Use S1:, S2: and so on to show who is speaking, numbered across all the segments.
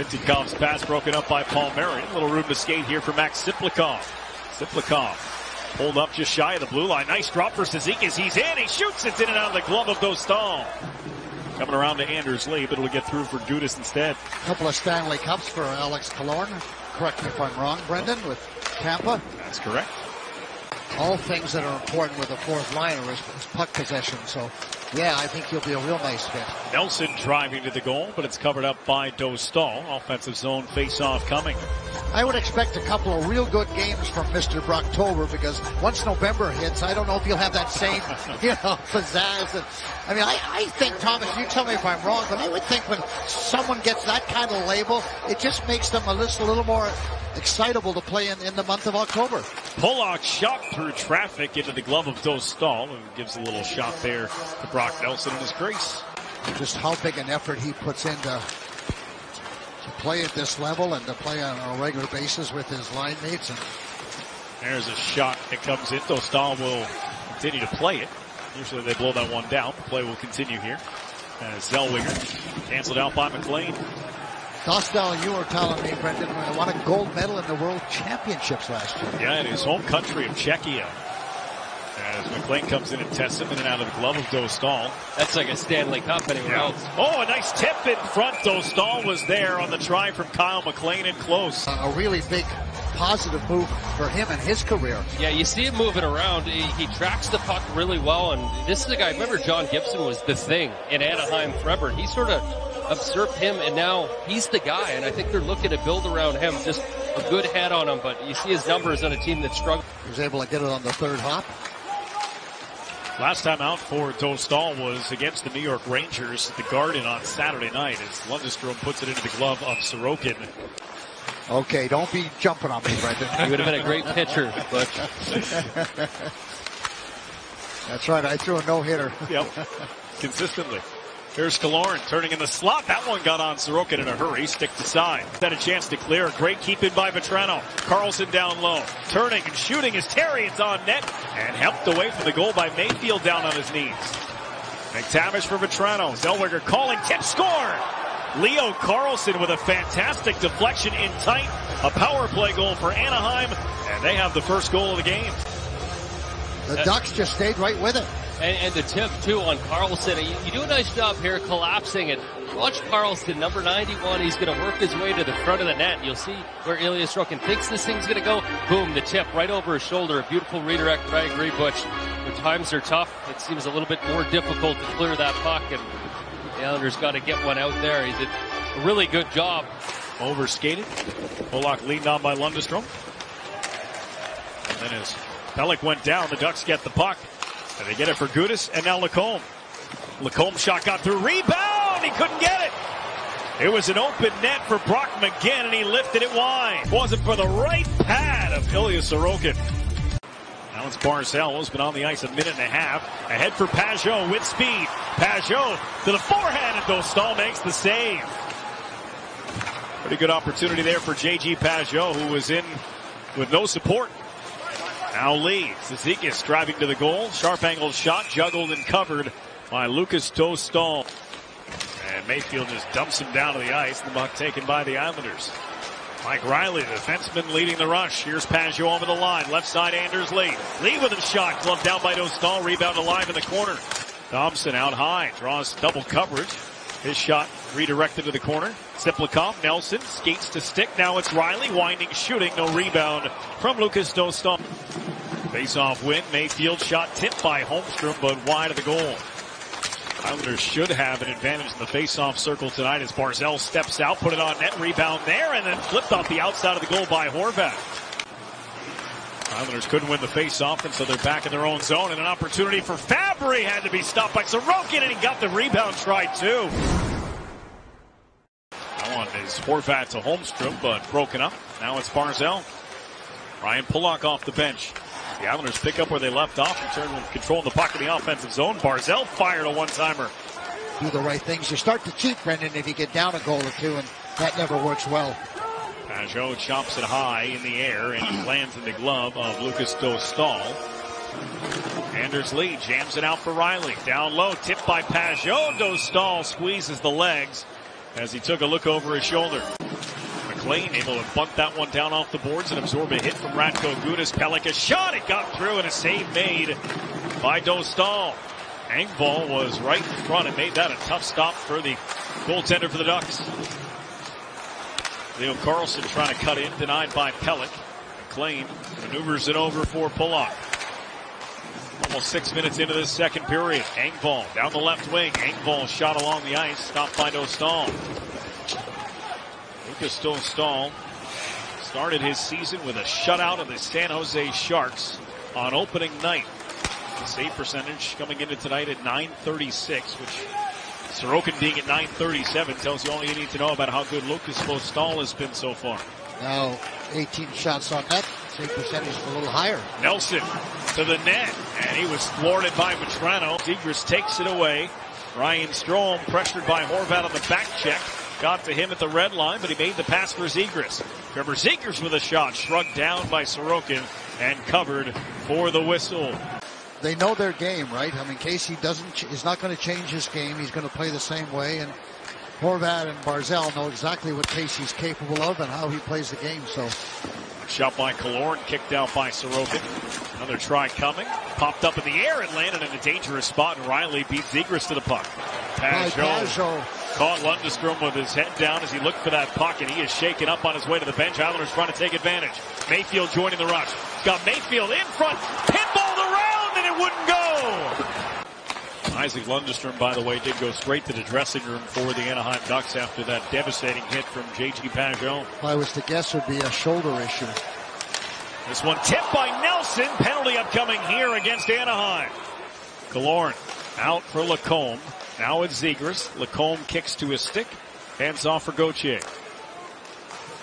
S1: Tinkoff's pass broken up by Palmieri. A little room to skate here for Max Ciplikov. Ciplikov pulled up just shy of the blue line. Nice drop for Cizikas. He's in. He shoots. It's in and out of the glove of Dostal. Coming around to Anders Lee, but it'll get through for Gudas instead.
S2: A couple of Stanley Cups for Alex Killorn. Correct me if I'm wrong, Brendan, with Tampa.
S1: That's correct.
S2: All things that are important with a fourth liner is puck possession. So, yeah, I think he'll be a real nice fit.
S1: Nelson driving to the goal, but it's covered up by Dostal. Offensive zone face-off coming.
S2: I would expect a couple of real good games from Mr. Brocktober, because once November hits, I don't know if he'll have that same, pizzazz. And, I mean, I think, Thomas, you tell me if I'm wrong, but I would think when someone gets that kind of label, it just makes them a little more excitable to play in the month of October.
S1: Pollock shot through traffic into the glove of Dostal, and gives a little shot there to Brock Nelson in his crease.
S2: Just how big an effort he puts in to play at this level and to play on a regular basis with his line mates. And
S1: there's a shot that comes in. Dostal will continue to play it. Usually they blow that one down. The play will continue here. Zellweger canceled out by McLean.
S2: Dostal, you were telling me, Brendan, won a gold medal in the World Championships last year.
S1: Yeah, in his home country of Czechia. As McLean comes in and tests him in and out of the glove of Dostal.
S3: That's like a Stanley Cup anywhere else.
S1: Oh, a nice tip in front. Dostal was there on the try from Kyle McLean and close.
S2: A really big positive move for him in his career.
S3: Yeah, you see him moving around. He tracks the puck really well, and this is a guy, remember John Gibson was the thing in Anaheim forever. He sort of usurped him, and now he's the guy, and I think they're looking to build around him. Just a good head on him, but you see his numbers on a team that struggled.
S2: He was able to get it on the third hop.
S1: Last time out for Dostal was against the New York Rangers at the Garden on Saturday night as Lundestrom puts it into the glove of Sorokin.
S2: Okay, don't be jumping on me, Brendan.
S3: He would have been a great pitcher, but
S2: that's right, I threw a no-hitter.
S1: Yep, consistently. Here's Killorn turning in the slot. That one got on Sorokin in a hurry. Sticked aside. Had a chance to clear. Great keep in by Vetrano. Carlson down low. Turning and shooting as Terry. It's on net. And helped away from the goal by Mayfield down on his knees. McTavish for Vetrano. Zellweger calling. Tip score. Leo Carlson with a fantastic deflection in tight. A power play goal for Anaheim. And they have the first goal of the game.
S2: The Ducks just stayed right with it.
S3: And the tip, too, on Carlson. You do a nice job here collapsing it. Watch Carlson, number 91. He's going to work his way to the front of the net. You'll see where Ilya Sorokin thinks this thing's going to go. Boom, the tip right over his shoulder. A beautiful redirect, but I agree, Butch. The times are tough. It seems a little bit more difficult to clear that puck, and the Islanders got to get one out there. He did a really good job.
S1: Overskated. Pollock leaned on by Lundestrom. And then as Pelech went down, the Ducks get the puck. And they get it for Gudas and now Lacombe. Lacombe shot got through. Rebound! He couldn't get it. It was an open net for Brock McGinn, and he lifted it wide. Wasn't for the right pad of Ilya Sorokin. Now it's Barzal, who's been on the ice a minute and a half. Ahead for Pajot with speed. Pajot to the forehand, and Dostal makes the save. Pretty good opportunity there for J.G. Pajot, who was in with no support. Now Lee. Cizikas driving to the goal. Sharp angled shot, juggled and covered by Lucas Dostal. And Mayfield just dumps him down to the ice. The puck taken by the Islanders. Mike Riley, the defenseman, leading the rush. Here's Pajot over the line. Left side, Anders Lee. Lee with a shot. Gloved down by Dostal. Rebound alive in the corner. Thompson out high. Draws double coverage. His shot redirected to the corner. Ciplikov, Nelson, skates to stick. Now it's Riley, winding, shooting. No rebound from Lucas Dostal. Face-off win. Mayfield shot tipped by Holmstrom, but wide of the goal. Islanders should have an advantage in the face-off circle tonight as Barzal steps out, put it on net, rebound there, and then flipped off the outside of the goal by Horvat. Islanders couldn't win the face-off, and so they're back in their own zone, and an opportunity for Fabry had to be stopped by Sorokin, and he got the rebound try too. That one is Horvat to Holmstrom, but broken up. Now it's Barzal. Ryan Pollock off the bench. The Islanders pick up where they left off in terms of controlling the puck in the offensive zone. Barzal fired a one-timer.
S2: Do the right things. You start to cheat, Brendan, if you get down a goal or two, and that never works well.
S1: Pajot chops it high in the air and lands in the glove of Lucas Dostal. Anders Lee jams it out for Riley. Down low, tipped by Pajot. Dostal squeezes the legs as he took a look over his shoulder. McLean able to bunt that one down off the boards and absorb a hit from Radko Gudas. Pelech a shot, it got through, and a save made by Dostal. Engvall was right in front and made that a tough stop for the goaltender for the Ducks. Leo Carlson trying to cut in, denied by Pelech. McLean maneuvers it over for Pulock. Almost 6 minutes into this second period. Engvall down the left wing. Engvall shot along the ice, stopped by Dostal. Lucas Dostal started his season with a shutout of the San Jose Sharks on opening night. The save percentage coming into tonight at .936, which Sorokin being at .937 tells you all you need to know about how good Lucas Dostal has been so far.
S2: Now 18 shots on net. Save percentage is a little higher.
S1: Nelson to the net, and he was thwarted by Vetrano. Zegras takes it away. Ryan Strome pressured by Horvat on the back check. Got to him at the red line, but he made the pass for Zegras. Trevor Zegras with a shot, shrugged down by Sorokin and covered for the whistle.
S2: They know their game, right? I mean, Casey is not going to change his game. He's going to play the same way, and Horvat and Barzal know exactly what Casey's capable of and how he plays the game. So,
S1: shot by Killorn, kicked out by Sorokin. Another try coming. Popped up in the air and landed in a dangerous spot, and Riley beat Zegras to the puck. Pajot caught Lundestrom with his head down as he looked for that puck, and he is shaken up on his way to the bench. Islanders trying to take advantage. Mayfield joining the rush. Got Mayfield in front, pinballed around, and it wouldn't go. Isaac Lundestrom, by the way, did go straight to the dressing room for the Anaheim Ducks after that devastating hit from J.G. Pajot.
S2: If I was to guess, it would be a shoulder issue.
S1: This one tipped by Nelson. Penalty upcoming here against Anaheim. Killorn out for Lacombe. Now it's Zegras. Lacombe kicks to his stick. Hands off for Gauthier.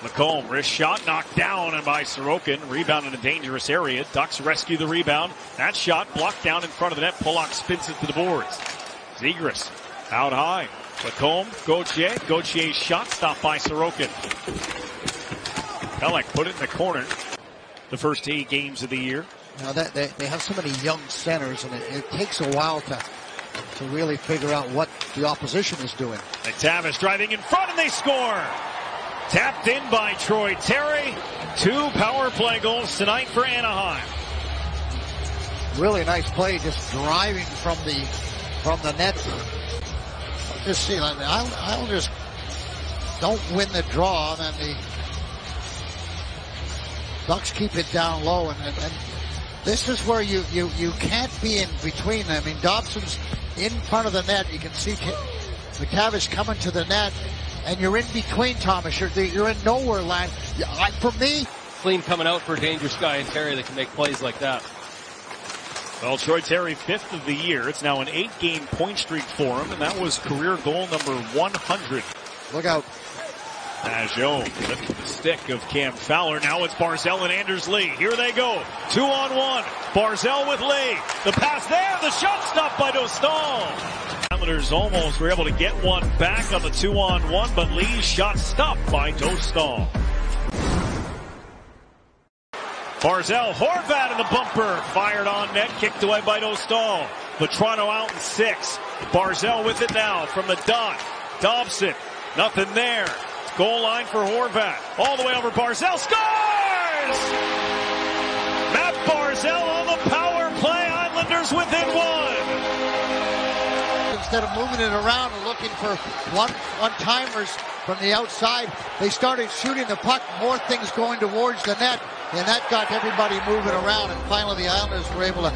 S1: Lacombe, wrist shot, knocked down and by Sorokin. Rebound in a dangerous area. Ducks rescue the rebound. That shot blocked down in front of the net. Pulock spins it to the boards. Zegras out high. Lacombe, Gauthier. Gauthier's shot stopped by Sorokin. Pelech put it in the corner. The first 8 games of the year.
S2: Now they have so many young centers, and it takes a while to really figure out what the opposition is doing.
S1: McTavish driving in front, and they score. Tapped in by Troy Terry. 2 power play goals tonight for Anaheim.
S2: Really nice play, just driving from the net. Just see, like, the Islanders don't win the draw, and the Ducks keep it down low, and this is where you can't be in between. I mean, Dobson's in front of the net. You can see McTavish coming to the net, and you're in between, Thomas. You're in nowhere land. For me,
S3: clean coming out for a dangerous guy in Terry that can make plays like that.
S1: Well, Troy Terry, 5th of the year. It's now an 8-game point streak for him, and that was career goal number 100.
S2: Look out.
S1: Pajot lifted the stick of Cam Fowler. Now it's Barzal and Anders Lee. Here they go. 2-on-1. Barzal with Lee. The pass there. The shot stopped by Dostal. Islanders almost were able to get one back on the 2-on-1, but Lee's shot stopped by Dostal. Barzal, Horvat in the bumper. Fired on net. Kicked away by Dostal. Vetrano out in 6. Barzal with it now from the dot. Dobson. Nothing there. Goal line for Horvat. All the way over. Barzal scores! Matt Barzal on the power play. Islanders within 1.
S2: Instead of moving it around and looking for one-timers from the outside, they started shooting the puck. More things going towards the net, and that got everybody moving around. And finally, the Islanders were able to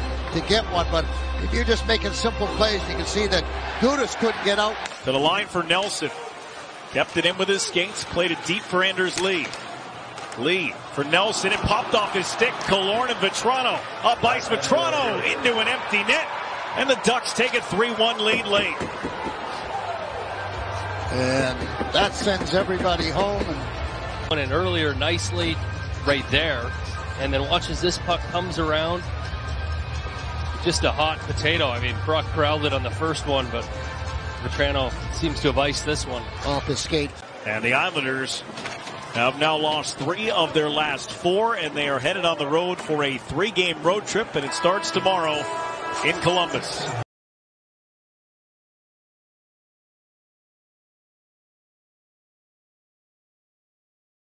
S2: get one. But if you're just making simple plays, you can see that Gudas couldn't get out.
S1: To the line for Nelson. Kept it in with his skates, played it deep for Anders Lee. Lee for Nelson, it popped off his stick. Killorn and Vetrano. Up ice, Vetrano into an empty net. And the Ducks take a 3-1 lead late.
S2: And that sends everybody home.
S3: Went in earlier nicely right there. And then watch as this puck comes around. Just a hot potato. I mean, Brock corralled it on the first one, but Vetrano seems to have iced this one
S2: off his skate.
S1: And the Islanders have now lost 3 of their last 4, and they are headed on the road for a 3-game road trip, and it starts tomorrow in Columbus.